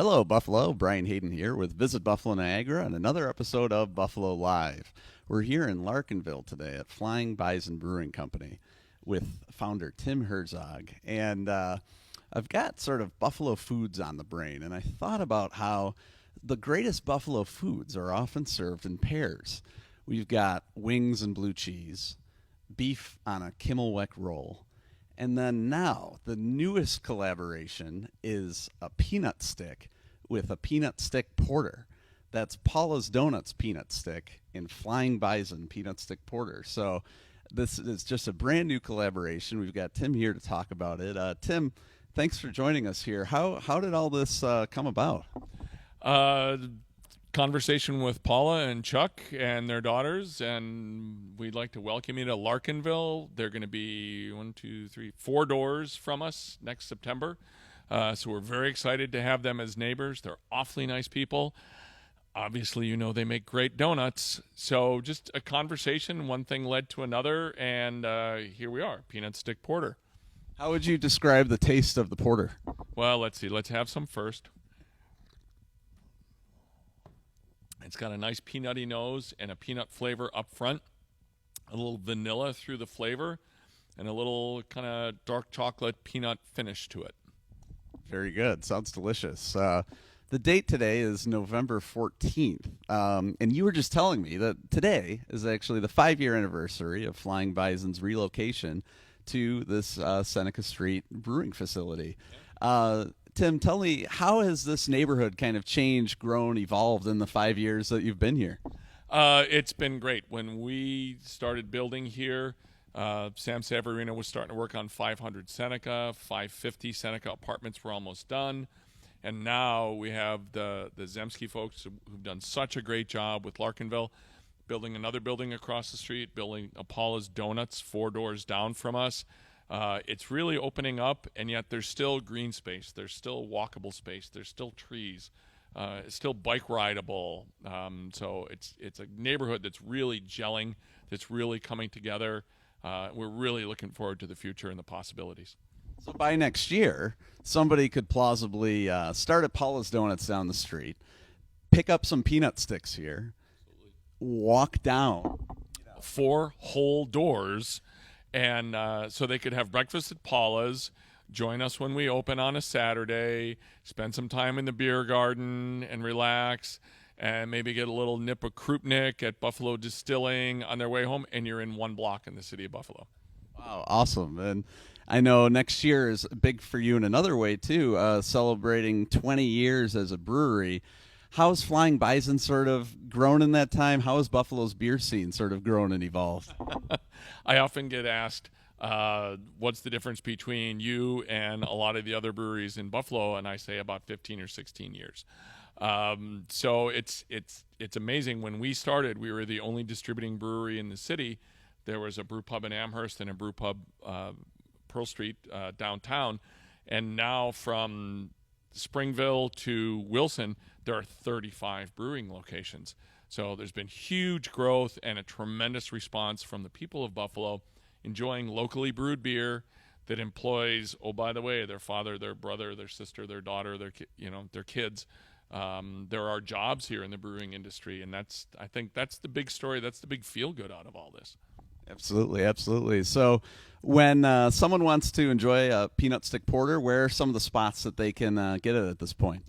Hello, Buffalo. Brian Hayden here with Visit Buffalo Niagara and another episode of Buffalo Live. We're here in Larkinville today at Flying Bison Brewing Company with founder Tim Herzog. And I've got sort of Buffalo foods on the brain, and I thought about how the greatest Buffalo foods are often served in pairs. We've got wings and blue cheese, beef on a Kimmelweck roll, and then now the newest collaboration is a peanut stick with a peanut stick porter. That's Paula's Donuts peanut stick and Flying Bison peanut stick porter. So this is just a brand new collaboration. We've got Tim here to talk about it. Tim, thanks for joining us here. How did all this come about? Conversation with Paula and Chuck and their daughters, and we'd like to welcome you to Larkinville. They're going to be 4 doors from us next September. So we're very excited to have them as neighbors. They're awfully nice people. Obviously, you know, they make great donuts. So just a conversation, one thing led to another, and here we are, peanut stick porter. How would you describe the taste of the porter? Well, let's see. Let's have some first. It's got a nice peanutty nose and a peanut flavor up front, a little vanilla through the flavor, and a little kind of dark chocolate peanut finish to it. Very good. Sounds delicious. The date today is November 14th, and you were just telling me that today is actually the 5-year anniversary of Flying Bison's relocation to this Seneca Street brewing facility. Tim, tell me, how has this neighborhood kind of changed, grown, evolved in the 5 years that you've been here? It's been great. When we started building here, Sam Savarino was starting to work on 500 Seneca, 550 Seneca apartments were almost done. And now we have the Zemsky folks who've done such a great job with Larkinville, building another building across the street, building Paula's Donuts 4 doors down from us. It's really opening up, and yet there's still green space. There's still walkable space. There's still trees. It's still bike rideable. So it's a neighborhood that's really gelling, that's really coming together. We're really looking forward to the future and the possibilities. So by next year, somebody could plausibly start at Paula's Donuts down the street, pick up some peanut sticks here, walk down 4 whole doors. And so they could have breakfast at Paula's, join us when we open on a Saturday, spend some time in the beer garden and relax, and maybe get a little nip of Krupnik at Buffalo Distilling on their way home, and you're in 1 block in the city of Buffalo. Wow, awesome. And I know next year is big for you in another way, too, celebrating 20 years as a brewery. How's Flying Bison sort of grown in that time? How has Buffalo's beer scene sort of grown and evolved? I often get asked, what's the difference between you and a lot of the other breweries in Buffalo? And I say about 15 or 16 years. So it's amazing. When we started, we were the only distributing brewery in the city. There was a brew pub in Amherst and a brew pub Pearl Street downtown. And now from Springville to Wilson, there are 35 brewing locations. So there's been huge growth and a tremendous response from the people of Buffalo enjoying locally brewed beer that employs, oh, by the way, their father, their brother, their sister, their daughter, their kids. There are jobs here in the brewing industry, and I think that's the big story. That's the big feel-good out of all this. Absolutely, absolutely. So when someone wants to enjoy a peanut stick porter, where are some of the spots that they can get it at this point?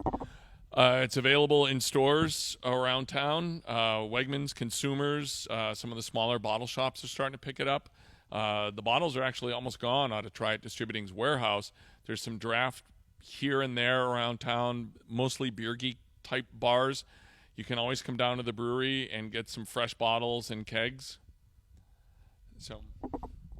It's available in stores around town, Wegmans, Consumers. Some of the smaller bottle shops are starting to pick it up. The bottles are actually almost gone out of Try It Distributing's warehouse. There's some draft here and there around town, mostly beer geek type bars. You can always come down to the brewery and get some fresh bottles and kegs. So,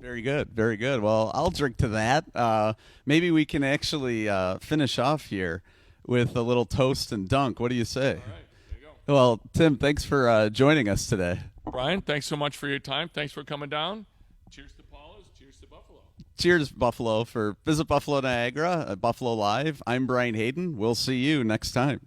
very good, very good. Well, I'll drink to that. Maybe we can actually finish off here with a little toast and dunk. What do you say? All right, there you go. Well, Tim, thanks for joining us today. Brian, thanks so much for your time. Thanks for coming down. Cheers to Paula's. Cheers to Buffalo. Cheers, Buffalo. For Visit Buffalo Niagara, Buffalo Live, I'm Brian Hayden. We'll see you next time.